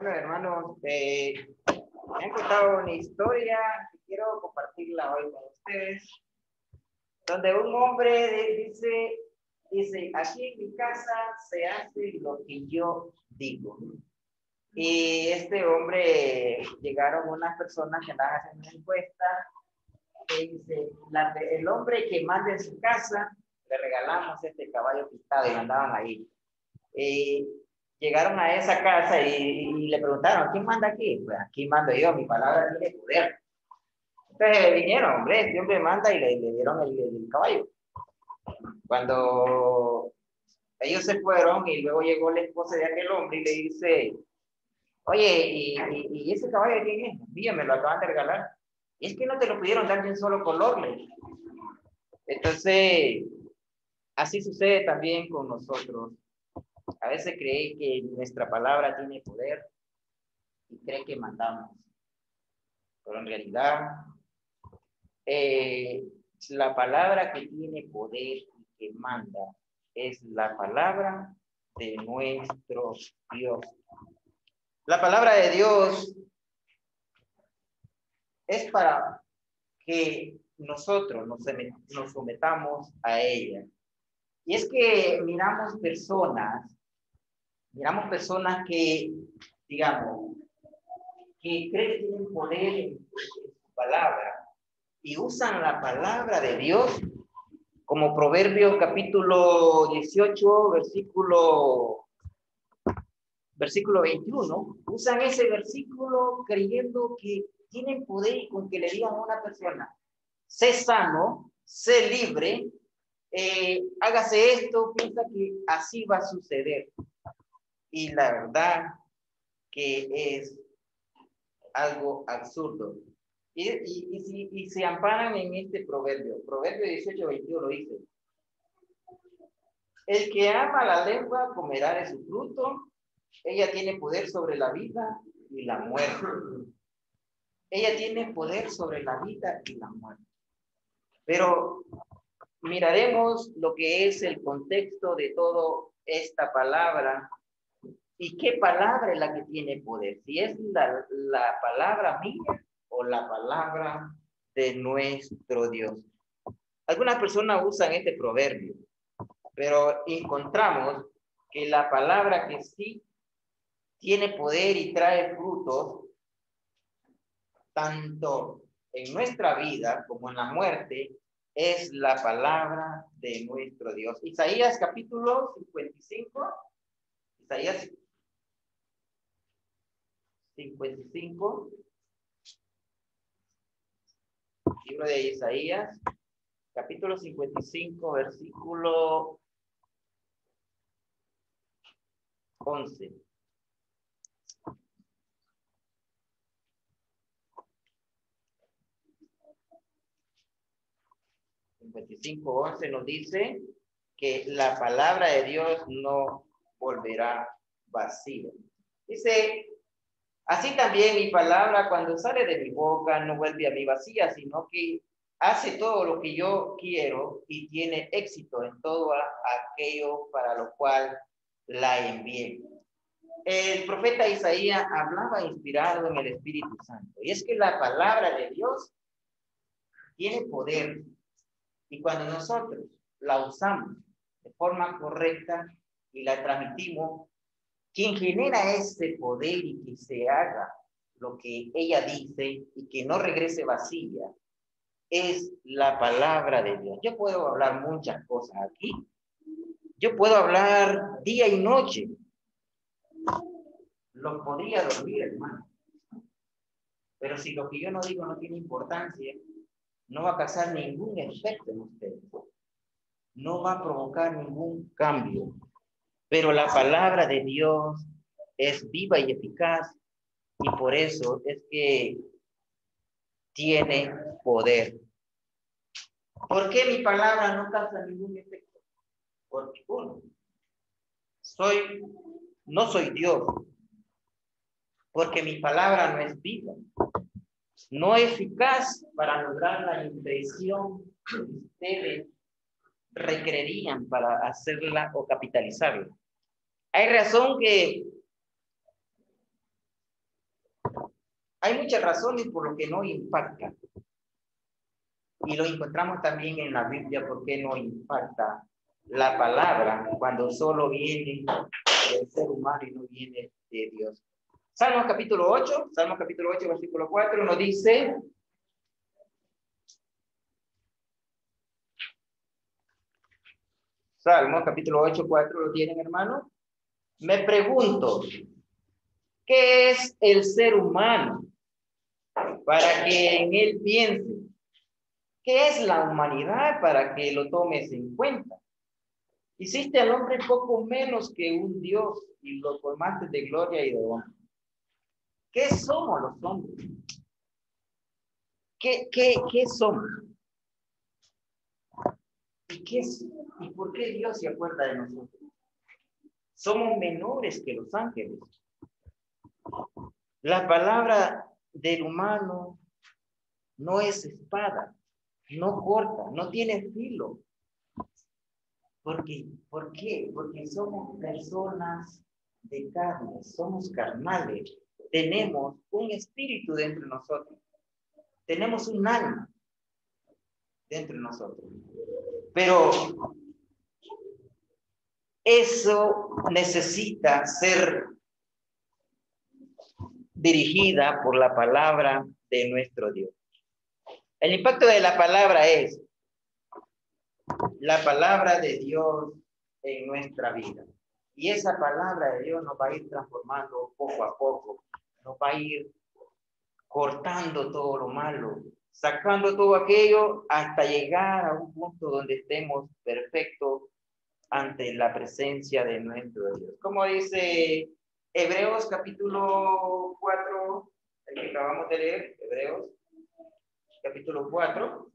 Bueno, hermanos, me han contado una historia que quiero compartirla hoy con ustedes, donde un hombre dice, aquí en mi casa se hace lo que yo digo. Y este hombre, llegaron unas personas que andaban haciendo una encuesta, que dice, el hombre que manda en su casa, le regalamos este caballo pintado y andaban ahí. Llegaron a esa casa y le preguntaron, ¿quién manda aquí? Pues aquí mando yo, mi palabra tiene poder. Entonces vinieron, hombre, este hombre manda y le dieron el caballo. Cuando ellos se fueron y luego llegó la esposa de aquel hombre y le dice, oye, ¿y ese caballo de quién es? Mira, me lo acaban de regalar. Y es que no te lo pudieron dar de un solo color. Entonces, así sucede también con nosotros. A veces cree que nuestra palabra tiene poder y cree que mandamos. Pero en realidad, la palabra que tiene poder y que manda es la palabra de nuestro Dios. La palabra de Dios es para que nosotros nos sometamos a ella. Y es que miramos personas que, digamos, que creen que tienen poder en su palabra y usan la palabra de Dios, como Proverbios capítulo 18, versículo 21, usan ese versículo creyendo que tienen poder y con que le digan a una persona, sé sano, sé libre, hágase esto, piensa que así va a suceder. Y la verdad que es algo absurdo. Y se amparan en este proverbio 18:21 dice, el que ama la lengua comerá de su fruto, ella tiene poder sobre la vida y la muerte. Ella tiene poder sobre la vida y la muerte. Pero miraremos lo que es el contexto de toda esta palabra y qué palabra es la que tiene poder. Si es la palabra mía o la palabra de nuestro Dios. Algunas personas usan este proverbio, pero encontramos que la palabra que sí tiene poder y trae frutos, tanto en nuestra vida como en la muerte, es la palabra de nuestro Dios. Isaías capítulo 55, Isaías 55, libro de Isaías, capítulo 55, versículo 11. 55:11 nos dice que la palabra de Dios no volverá vacía. Dice, así también mi palabra cuando sale de mi boca no vuelve a mí vacía, sino que hace todo lo que yo quiero y tiene éxito en todo aquello para lo cual la envié. El profeta Isaías hablaba inspirado en el Espíritu Santo. Y es que la palabra de Dios tiene poder. Y cuando nosotros la usamos de forma correcta y la transmitimos, quien genera ese poder y que se haga lo que ella dice y que no regrese vacía, es la palabra de Dios. Yo puedo hablar muchas cosas aquí. Yo puedo hablar día y noche. Los podría dormir, hermano. Pero si lo que yo no digo no tiene importancia, no va a causar ningún efecto en ustedes. No va a provocar ningún cambio. Pero la palabra de Dios es viva y eficaz y por eso es que tiene poder. ¿Por qué mi palabra no causa ningún efecto? Porque uno, no soy Dios, porque mi palabra no es viva, no es eficaz para lograr la impresión que ustedes requerirían para hacerla o capitalizarla. Hay razón que Hay muchas razones por lo que no impacta. Y lo encontramos también en la Biblia, por qué no impacta la palabra cuando solo viene del ser humano y no viene de Dios. Salmo capítulo 8, versículo 4, nos dice: Salmo capítulo 8, 4, ¿lo tienen, hermano? Me pregunto, ¿qué es el ser humano para que en él piense? ¿Qué es la humanidad para que lo tomes en cuenta? Hiciste al hombre poco menos que un Dios y lo colmaste de gloria y de honor. ¿Qué somos los hombres? ¿Qué somos? ¿Y por qué Dios se acuerda de nosotros? Somos menores que los ángeles. La palabra del humano no es espada, no corta, no tiene filo. ¿Por qué? Porque somos personas de carne, somos carnales. Tenemos un espíritu dentro de nosotros. Tenemos un alma dentro de nosotros. Pero eso necesita ser dirigida por la palabra de nuestro Dios. El impacto de la palabra es la palabra de Dios en nuestra vida. Y esa palabra de Dios nos va a ir transformando poco a poco. Nos va a ir cortando todo lo malo, sacando todo aquello hasta llegar a un punto donde estemos perfectos ante la presencia de nuestro Dios. Como dice Hebreos capítulo 4, el que acabamos de leer, Hebreos capítulo 4,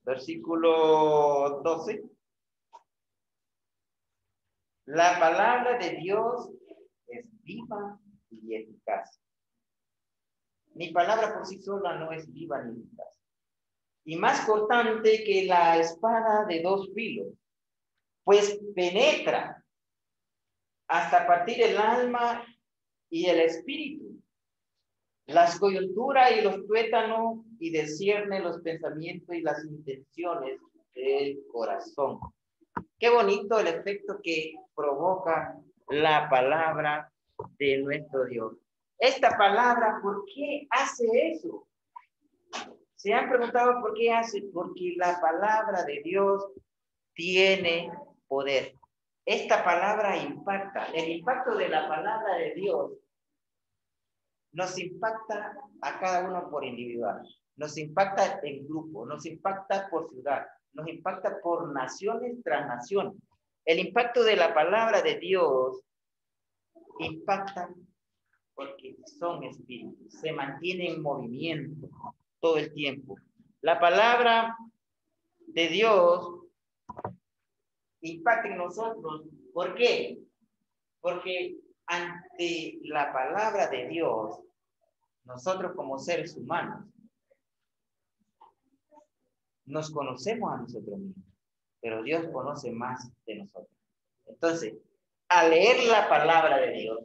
versículo 12. La palabra de Dios es viva y eficaz. Mi palabra por sí sola no es viva ni eficaz. Y más cortante que la espada de dos filos, pues penetra hasta partir el alma y el espíritu, las coyunturas y los tuétanos, y discierne los pensamientos y las intenciones del corazón. Qué bonito el efecto que provoca la palabra de nuestro Dios. Esta palabra, ¿por qué hace eso? ¿Se han preguntado por qué hace? Porque la palabra de Dios tiene poder. Esta palabra impacta. El impacto de la palabra de Dios nos impacta a cada uno por individual, nos impacta en grupo, nos impacta por ciudad, nos impacta por naciones tras naciones. El impacto de la palabra de Dios impacta porque son espíritus, se mantienen en movimiento todo el tiempo. La palabra de Dios impacta en nosotros. ¿Por qué? Porque ante la palabra de Dios, nosotros como seres humanos nos conocemos a nosotros mismos, pero Dios conoce más de nosotros. Entonces, al leer la palabra de Dios,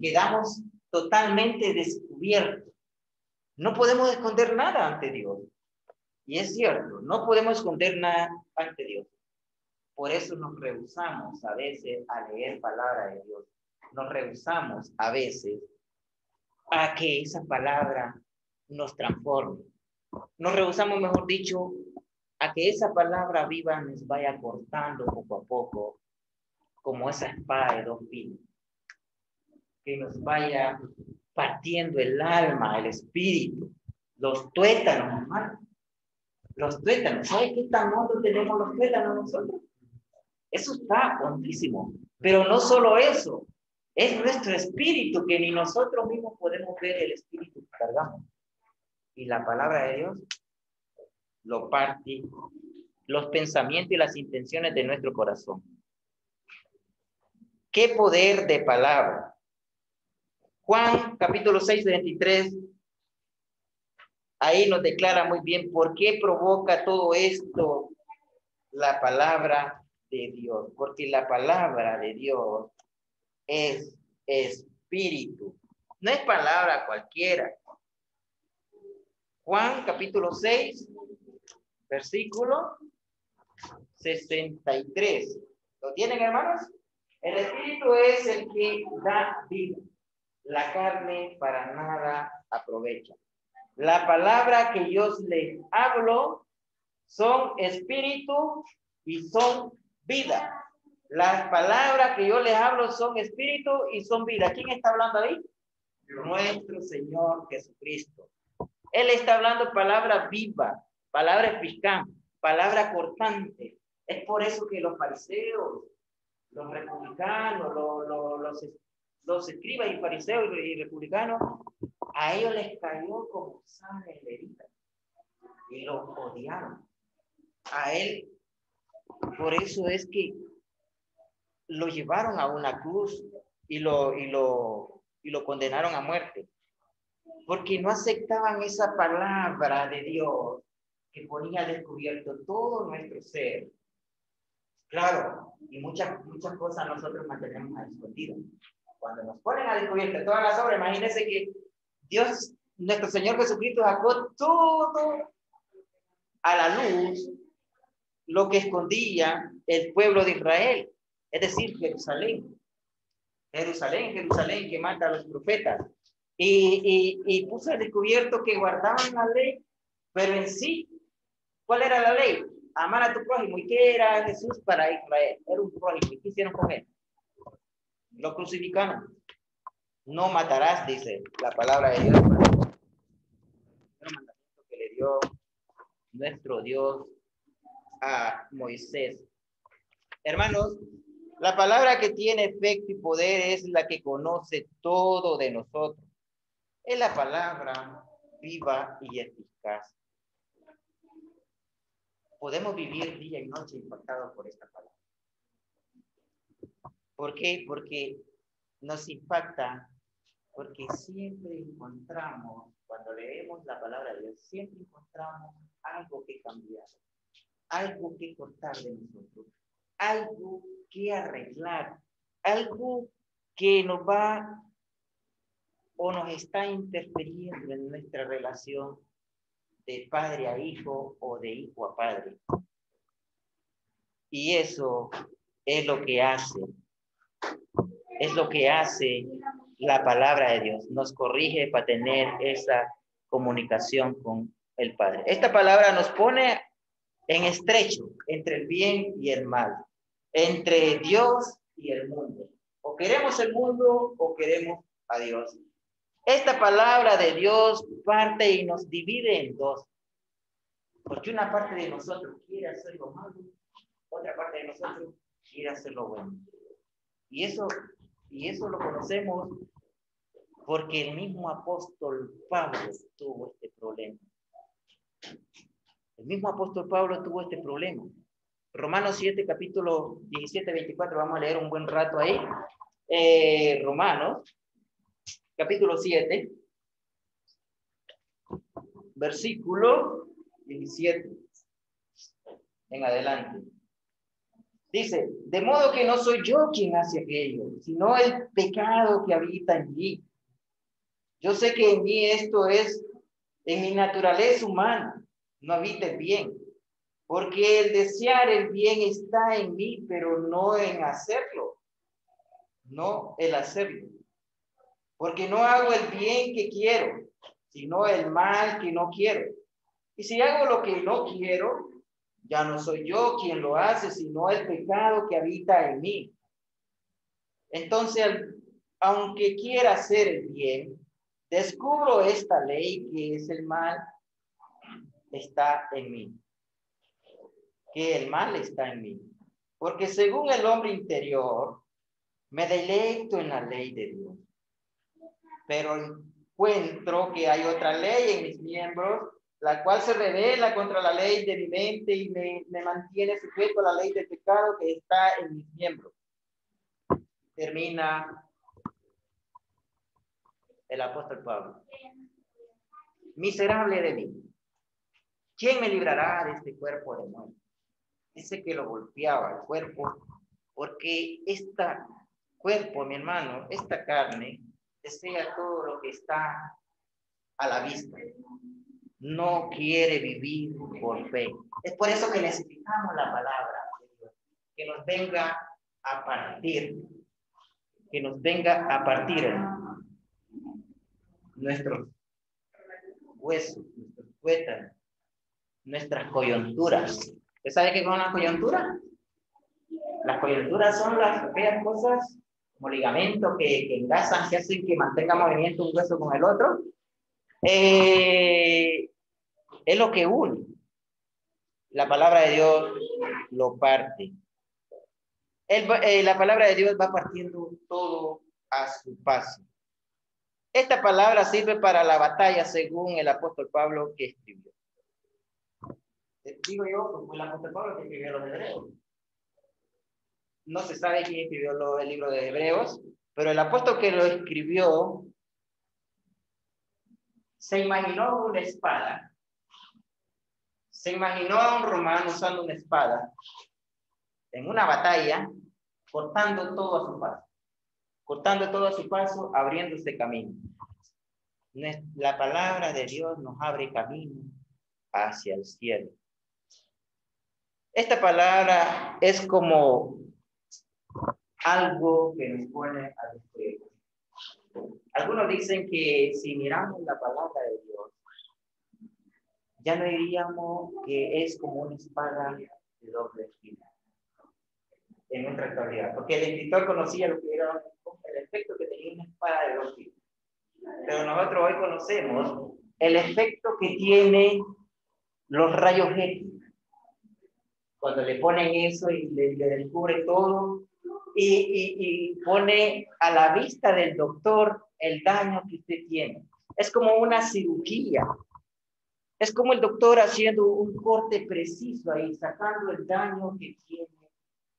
quedamos totalmente descubiertos. No podemos esconder nada ante Dios. Y es cierto, no podemos esconder nada ante Dios. Por eso nos rehusamos a veces a leer palabra de Dios. Nos rehusamos a veces a que esa palabra nos transforme. Nos rehusamos, mejor dicho, a que esa palabra viva nos vaya cortando poco a poco, como esa espada de dos filos, que nos vaya partiendo el alma, el espíritu, los tuétanos, hermano. Los tuétanos, ¿sabes qué tan hondo tenemos los tuétanos nosotros? Eso está hondísimo. Pero no solo eso, es nuestro espíritu que ni nosotros mismos podemos ver el espíritu que cargamos. Y la palabra de Dios lo parte, los pensamientos y las intenciones de nuestro corazón. ¿Qué poder de palabra? Juan capítulo 6, 23, ahí nos declara muy bien por qué provoca todo esto la palabra de Dios. Porque la palabra de Dios es espíritu No es palabra cualquiera. Juan capítulo 6, versículo 63. ¿Lo tienen, hermanos? El espíritu es el que da vida. La carne para nada aprovecha. La palabra que yo les hablo son espíritu y son vida. Las palabras que yo les hablo son espíritu y son vida. ¿Quién está hablando ahí? Nuestro Señor Jesucristo. Él está hablando palabra viva, palabra eficaz, palabra cortante. Es por eso que los fariseos, los republicanos, los escribas y fariseos y republicanos, a ellos les cayó como sangre en la herida y los odiaron. A él, por eso es que lo llevaron a una cruz y lo condenaron a muerte, porque no aceptaban esa palabra de Dios que ponía descubierto todo nuestro ser. Claro, y muchas cosas nosotros mantenemos a escondido. Cuando nos ponen a descubierto todas las obras, imagínense que Dios, nuestro Señor Jesucristo, sacó todo a la luz lo que escondía el pueblo de Israel, es decir, Jerusalén. Jerusalén que mata a los profetas. Y puso al descubierto que guardaban la ley, pero en sí, ¿cuál era la ley? Amar a tu prójimo. ¿Y qué era Jesús para Israel? Era un prójimo. ¿Y qué hicieron con él? Lo crucificaron. No matarás, dice la palabra de Dios. El mandamiento que le dio nuestro Dios a Moisés. Hermanos, la palabra que tiene efecto y poder es la que conoce todo de nosotros. Es la palabra viva y eficaz. Podemos vivir día y noche impactados por esta palabra. ¿Por qué? Porque nos impacta, porque siempre encontramos, cuando leemos la palabra de Dios, siempre encontramos algo que cambiar, algo que cortar de nosotros, algo que arreglar, algo que nos va o nos está interfiriendo en nuestra relación de padre a hijo o de hijo a padre. Y eso es lo que hace la palabra de Dios. Nos corrige para tener esa comunicación con el Padre. Esta palabra nos pone en estrecho entre el bien y el mal, entre Dios y el mundo. O queremos el mundo o queremos a Dios. Esta palabra de Dios parte y nos divide en dos. Porque una parte de nosotros quiere hacer lo malo, otra parte de nosotros quiere hacer lo bueno. Y eso lo conocemos porque el mismo apóstol Pablo tuvo este problema. El mismo apóstol Pablo tuvo este problema. Romanos 7, capítulo 17, 24, vamos a leer un buen rato ahí. Romanos, capítulo 7, versículo 17 en adelante. Dice, de modo que no soy yo quien hace aquello, sino el pecado que habita en mí. Yo sé que en mí esto es, en mi naturaleza humana, no habita el bien. Porque el desear el bien está en mí, pero no en hacerlo. No el hacerlo. Porque no hago el bien que quiero, sino el mal que no quiero. Y si hago lo que no quiero, ya no soy yo quien lo hace, sino el pecado que habita en mí. Entonces, aunque quiera hacer el bien, descubro esta ley que es el mal, está en mí. Que el mal está en mí. Porque según el hombre interior, me deleito en la ley de Dios. Pero encuentro que hay otra ley en mis miembros, la cual se revela contra la ley de mi mente y me mantiene sujeto a la ley del pecado que está en mis miembros. Termina el apóstol Pablo. Miserable de mí. ¿Quién me librará de este cuerpo de muerte? Dice que lo golpeaba el cuerpo, porque este cuerpo, mi hermano, esta carne, desea todo lo que está a la vista. No quiere vivir por fe. Es por eso que necesitamos la palabra de Dios, que nos venga a partir, nuestros huesos, nuestros tuétanos, nuestras coyunturas. ¿Usted sabe qué son las coyunturas? Las coyunturas son aquellas cosas como ligamentos que engasan, que hacen que mantenga movimiento un hueso con el otro. Es lo que une. La palabra de Dios lo parte. La palabra de Dios va partiendo todo a su paso. Esta palabra sirve para la batalla según el apóstol Pablo que escribió. Digo yo, fue el apóstol Pablo que escribió los Hebreos. No se sabe quién escribió el libro de Hebreos, pero el apóstol que lo escribió se imaginó una espada. Se imaginó a un romano usando una espada en una batalla, cortando todo a su paso. Cortando todo a su paso, abriéndose camino. La palabra de Dios nos abre camino hacia el cielo. Esta palabra es como algo que nos pone a descubrir. Algunos dicen que si miramos la palabra de Dios, ya no diríamos que es como una espada de doble filo en nuestra actualidad, porque el escritor conocía lo que era el efecto que tenía una espada de doble filo. Pero nosotros hoy conocemos el efecto que tiene los rayos X. Cuando le ponen eso y le descubre todo y pone a la vista del doctor el daño que usted tiene. Es como una cirugía. Es como el doctor haciendo un corte preciso ahí, sacando el daño que tiene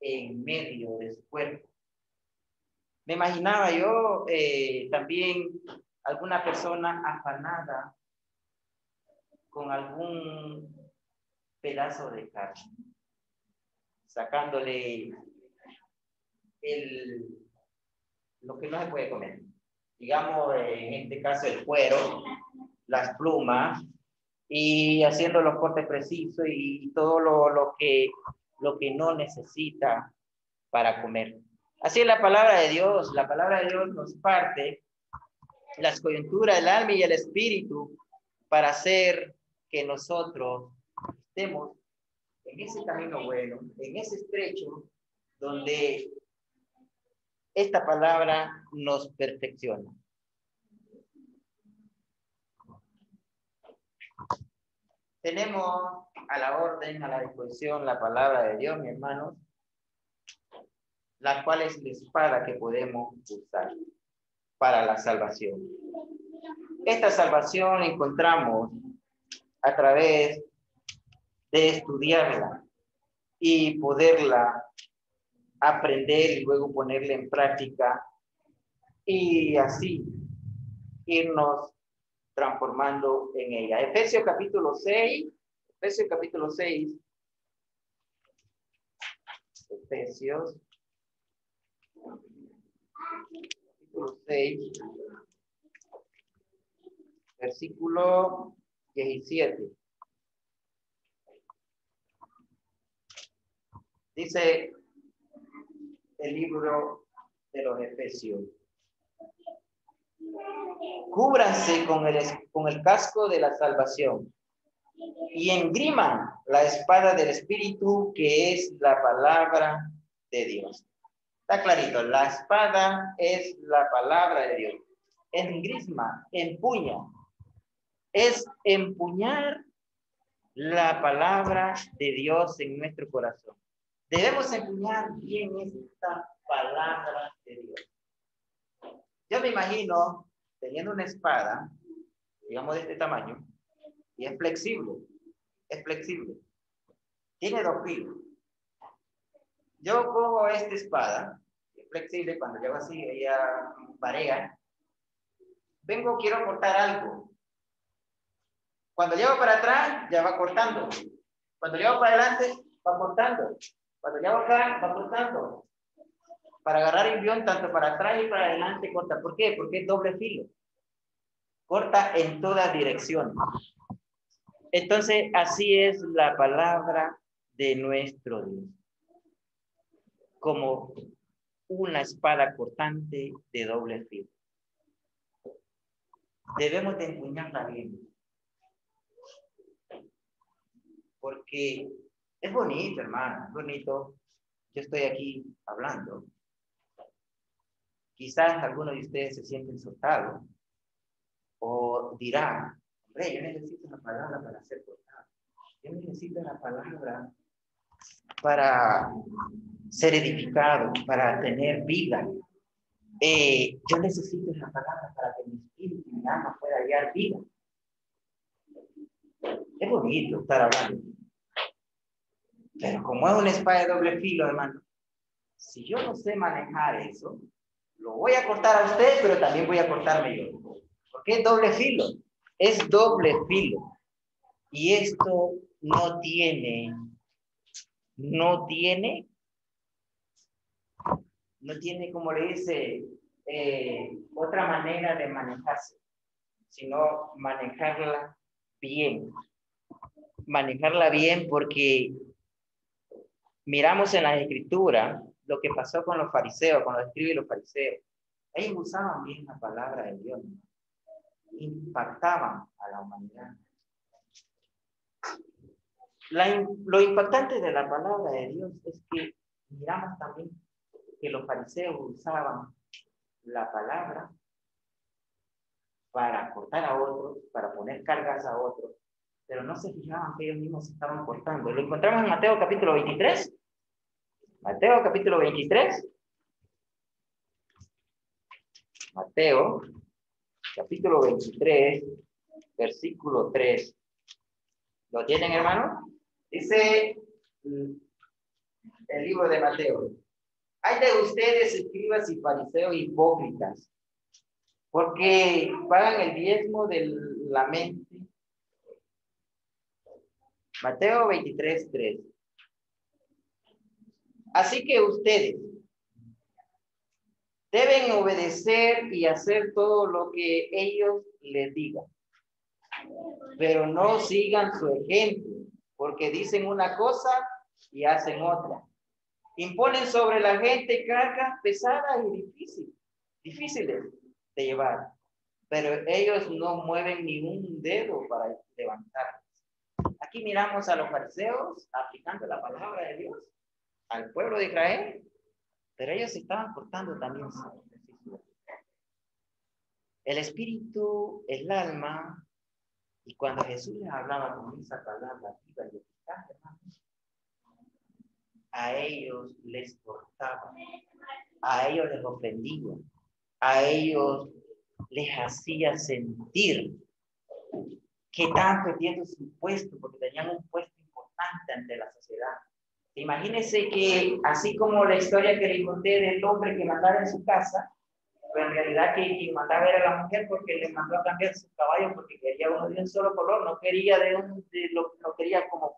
en medio de su cuerpo. Me imaginaba yo también alguna persona afanada con algún pedazo de carne, sacándole lo que no se puede comer. Digamos, en este caso, el cuero, las plumas, y haciendo los cortes precisos y todo lo que no necesita para comer. Así es la palabra de Dios. La palabra de Dios nos parte las coyunturas del alma y el espíritu para hacer que nosotros estemos en ese camino bueno, en ese estrecho, donde esta palabra nos perfecciona. Tenemos a la orden, a la disposición, la palabra de Dios, mis hermanos, la cual es la espada que podemos usar para la salvación. Esta salvación encontramos a través de estudiarla y poderla aprender y luego ponerla en práctica y así irnos transformando en ella. Efesios capítulo 6. Efesios capítulo 6. Efesios capítulo 6. Versículo 17. Dice el libro de los Efesios: cúbranse con el casco de la salvación y engriman la espada del Espíritu, que es la palabra de Dios. Está clarito, la espada es la palabra de Dios. Engrisma, empuña, es empuñar la palabra de Dios en nuestro corazón. Debemos empuñar bien esta palabra de Dios. Yo me imagino teniendo una espada, digamos de este tamaño, y es flexible, tiene dos filos. Yo cojo esta espada, es flexible, cuando llevo así, ella varía. Quiero cortar algo. Cuando llevo para atrás, ya va cortando. Cuando llevo para adelante, va cortando. Cuando llevo acá, va cortando. Para agarrar envión tanto para atrás y para adelante corta. ¿Por qué? Porque es doble filo. Corta en todas direcciones. Entonces, así es la palabra de nuestro Dios. Como una espada cortante de doble filo. Debemos de empuñarla bien. Porque es bonito, hermano, es bonito. Yo estoy aquí hablando. Quizás algunos de ustedes se sienten soltados o dirán, hombre, yo necesito una palabra para ser cortado. Yo necesito una palabra para ser edificado, para tener vida. Yo necesito una palabra para que mi espíritu y mi alma pueda hallar vida. Es bonito estar hablando. Pero como es una espada de doble filo, hermano, si yo no sé manejar eso, lo voy a cortar a usted, pero también voy a cortarme yo. Porque es doble filo. Es doble filo. Y esto no tiene, como le dice, otra manera de manejarse, sino manejarla bien. Manejarla bien porque miramos en las escrituras lo que pasó con los fariseos, con los escribas y los fariseos. Ellos usaban bien la palabra de Dios. Impactaban a la humanidad. Lo impactante de la palabra de Dios es que miramos también que los fariseos usaban la palabra para cortar a otros, para poner cargas a otros, pero no se fijaban que ellos mismos se estaban cortando. Lo encontramos en Mateo capítulo 23. Mateo capítulo 23. Mateo capítulo 23, versículo 3. ¿Lo tienen, hermano? Dice el libro de Mateo. Hay de ustedes, escribas y fariseos hipócritas, porque pagan el diezmo de la mente. Mateo 23, 3. Así que ustedes deben obedecer y hacer todo lo que ellos les digan, pero no sigan su ejemplo, porque dicen una cosa y hacen otra. Imponen sobre la gente cargas pesadas y difíciles de llevar, pero ellos no mueven ni un dedo para levantarlas. Aquí miramos a los fariseos aplicando la palabra de Dios al pueblo de Israel, pero ellos se estaban cortando también. El espíritu, el alma, y cuando Jesús les hablaba con esa palabra viva y eficaz, hermanos, a ellos les cortaba, a ellos les ofendía, a ellos les hacía sentir que estaban perdiendo su puesto porque tenían un puesto importante ante la sociedad. Imagínense que así como la historia que le conté del hombre que mandaba en su casa, pero en realidad quien mandaba era la mujer porque le mandó a cambiar su caballo porque quería uno de un solo color, no quería no quería como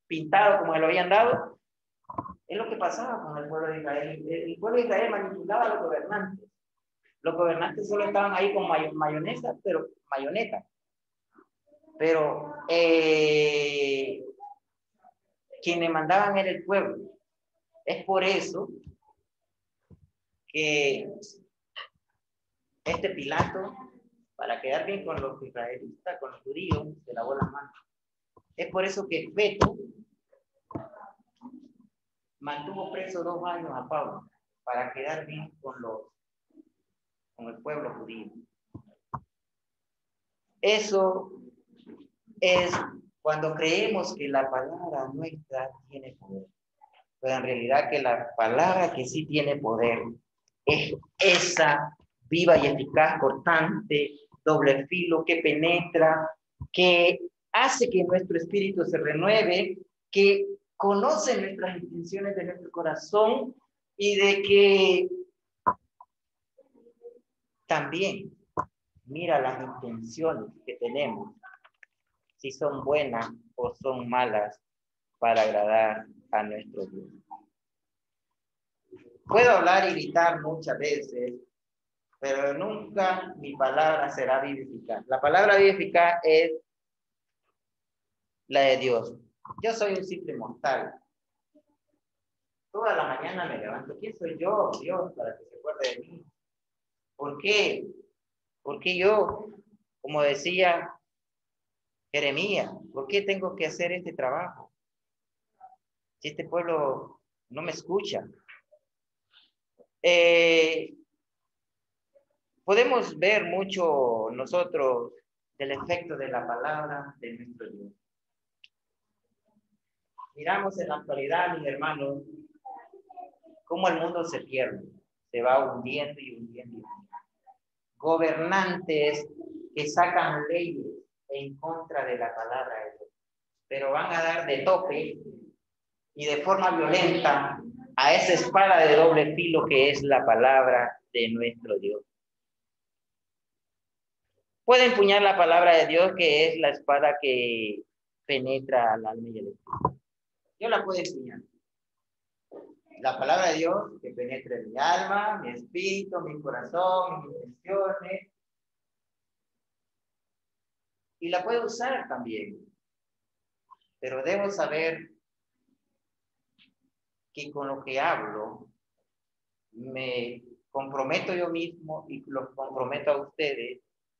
pintado como se lo habían dado. Es lo que pasaba con el pueblo de Israel. El pueblo de Israel manipulaba a los gobernantes. Los gobernantes solo estaban ahí con mayonesa, pero mayoneta. Pero quienes mandaban era el pueblo. Es por eso que este Pilato, para quedar bien con los israelitas, con los judíos, se lavó las manos. Es por eso que Feto mantuvo preso 2 años a Pablo, para quedar bien con el pueblo judío. Eso es cuando creemos que la palabra nuestra tiene poder. Pero en realidad que la palabra que sí tiene poder es esa viva y eficaz, cortante, doble filo, que penetra, que hace que nuestro espíritu se renueve, que conoce nuestras intenciones de nuestro corazón y de que también mira las intenciones que tenemos, si son buenas o son malas para agradar a nuestro Dios. Puedo hablar y gritar muchas veces, pero nunca mi palabra será vivificada. La palabra vivificada es la de Dios. Yo soy un simple mortal. Toda la mañana me levanto. ¿Quién soy yo, Dios, para que se acuerde de mí? ¿Por qué? ¿Por qué yo? Como decía Jeremías, ¿por qué tengo que hacer este trabajo? Si este pueblo no me escucha. Podemos ver mucho nosotros del efecto de la palabra de nuestro Dios. Miramos en la actualidad, mis hermanos, cómo el mundo se pierde, se va hundiendo y hundiendo. Gobernantes que sacan leyes en contra de la palabra de Dios, pero van a dar de tope y de forma violenta a esa espada de doble filo que es la palabra de nuestro Dios. Puede empuñar la palabra de Dios, que es la espada que penetra al alma y el espíritu. Yo la puedo empuñar. La palabra de Dios que penetre en mi alma, mi espíritu, mi corazón, mis intenciones. Y la puedo usar también. Pero debo saber que con lo que hablo me comprometo yo mismo y los comprometo a ustedes.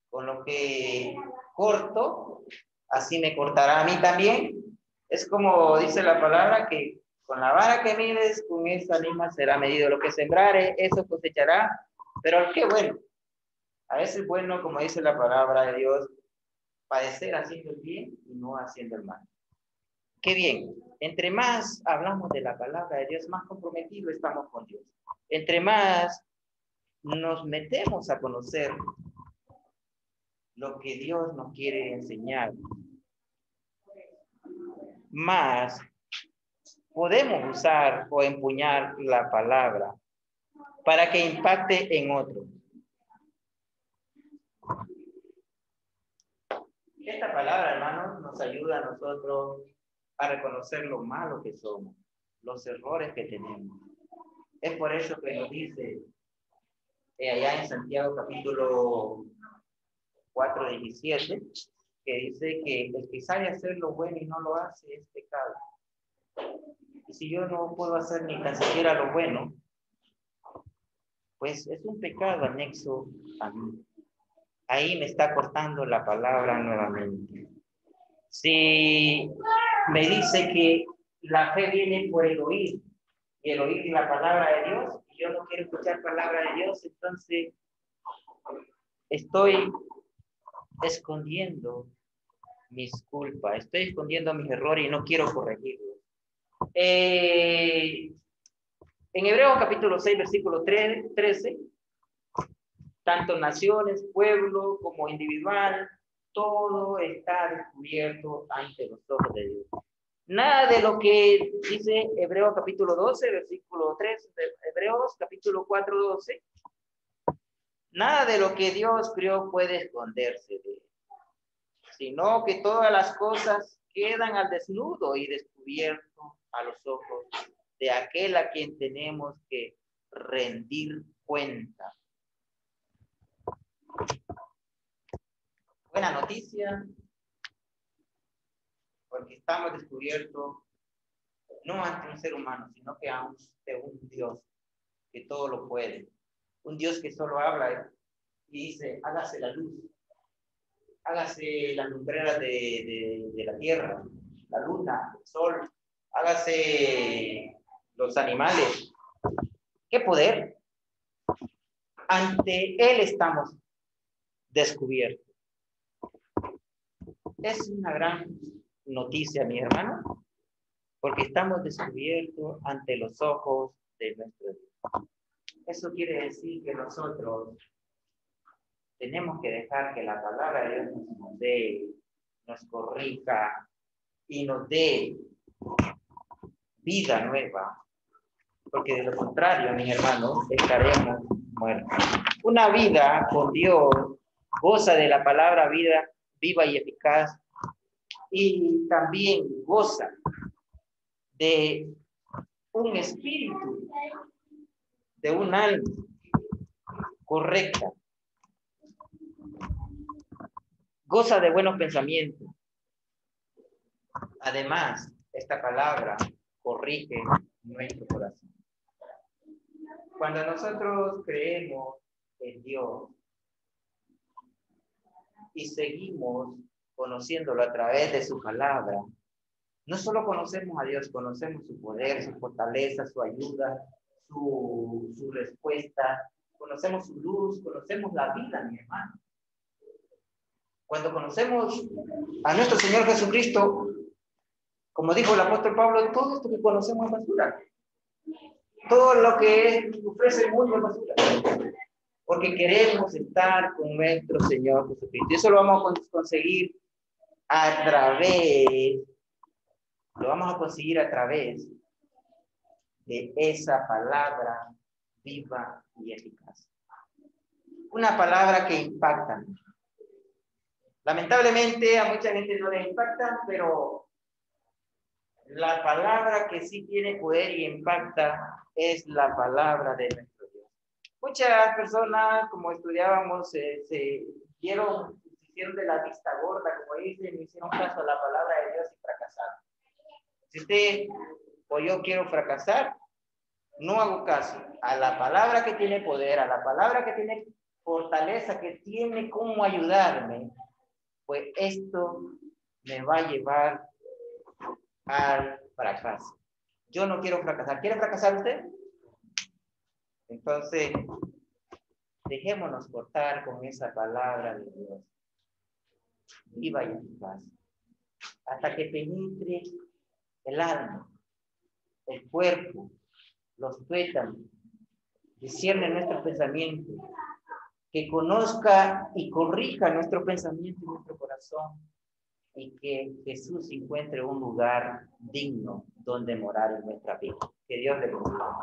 Con lo que corto, así me cortará a mí también. Es como dice la palabra que con la vara que mides, con esa misma será medido. Lo que sembrare, eso cosechará. Pero qué bueno. A veces es bueno, como dice la palabra de Dios, padecer haciendo el bien y no haciendo el mal. Qué bien. Entre más hablamos de la palabra de Dios, más comprometidos estamos con Dios. Entre más nos metemos a conocer lo que Dios nos quiere enseñar, más podemos usar o empuñar la palabra para que impacte en otro. Esta palabra, hermanos, nos ayuda a nosotros a reconocer lo malo que somos, los errores que tenemos. Es por eso que nos dice allá en Santiago capítulo 4:17, que dice que el que sabe hacer lo bueno y no lo hace es pecado. Y si yo no puedo hacer ni tan siquiera lo bueno, pues es un pecado anexo a mí. Ahí me está cortando la palabra nuevamente. Si me dice que la fe viene por el oír, y el oír la palabra de Dios, y yo no quiero escuchar palabra de Dios, entonces estoy escondiendo mis culpas, estoy escondiendo mis errores y no quiero corregirlos. En Hebreos capítulo 6, versículo 13, tanto naciones, pueblo como individual, todo está descubierto ante los ojos de Dios. Nada de lo que dice Hebreos capítulo 12, versículo 3, de Hebreos capítulo 4, 12, nada de lo que Dios creó puede esconderse de él, sino que todas las cosas quedan al desnudo y descubierto a los ojos de aquel a quien tenemos que rendir cuenta. Buena noticia, porque estamos descubiertos no ante un ser humano, sino que ante un Dios que todo lo puede. Un Dios que solo habla y dice, hágase la luz, hágase las lumbreras de la tierra, la luna, el sol, hágase los animales. ¿Qué poder? Ante Él estamos descubiertos. Es una gran noticia, mi hermano, porque estamos descubiertos ante los ojos de nuestro Dios. Eso quiere decir que nosotros tenemos que dejar que la palabra de Dios nos moldee, nos corrija y nos dé vida nueva, porque de lo contrario, mis hermanos, estaremos muertos. Una vida con Dios goza de la palabra vida viva y eficaz, y también goza de un espíritu de un alma correcta, goza de buenos pensamientos. Además, esta palabra corrige nuestro corazón. Cuando nosotros creemos en Dios y seguimos conociéndolo a través de su palabra, no solo conocemos a Dios, conocemos su poder, su fortaleza, su ayuda, su respuesta, conocemos su luz, conocemos la vida, mi hermano. Cuando conocemos a nuestro Señor Jesucristo, como dijo el apóstol Pablo, todo esto que conocemos es basura. Todo lo que ofrece el mundo es basura. Porque queremos estar con nuestro Señor Jesucristo. Y eso lo vamos a conseguir a través de esa palabra viva y eficaz. Una palabra que impacta. Lamentablemente a mucha gente no le impacta, pero la palabra que sí tiene poder y impacta es la palabra de nuestro Dios. Muchas personas, como estudiábamos, se hicieron de la vista gorda, como dicen, hicieron caso a la palabra de Dios y fracasaron. Si usted o yo quiero fracasar, no hago caso a la palabra que tiene poder, a la palabra que tiene fortaleza, que tiene cómo ayudarme, pues esto me va a llevar al fracaso. Yo no quiero fracasar. ¿Quiere fracasar usted? Entonces, dejémonos cortar con esa palabra de Dios. Viva y eficaz. Hasta que penetre el alma, el cuerpo, los tuétanos, discierne nuestro pensamiento, que conozca y corrija nuestro pensamiento y nuestro corazón, y que Jesús encuentre un lugar digno donde morar en nuestra vida. Que Dios le bendiga.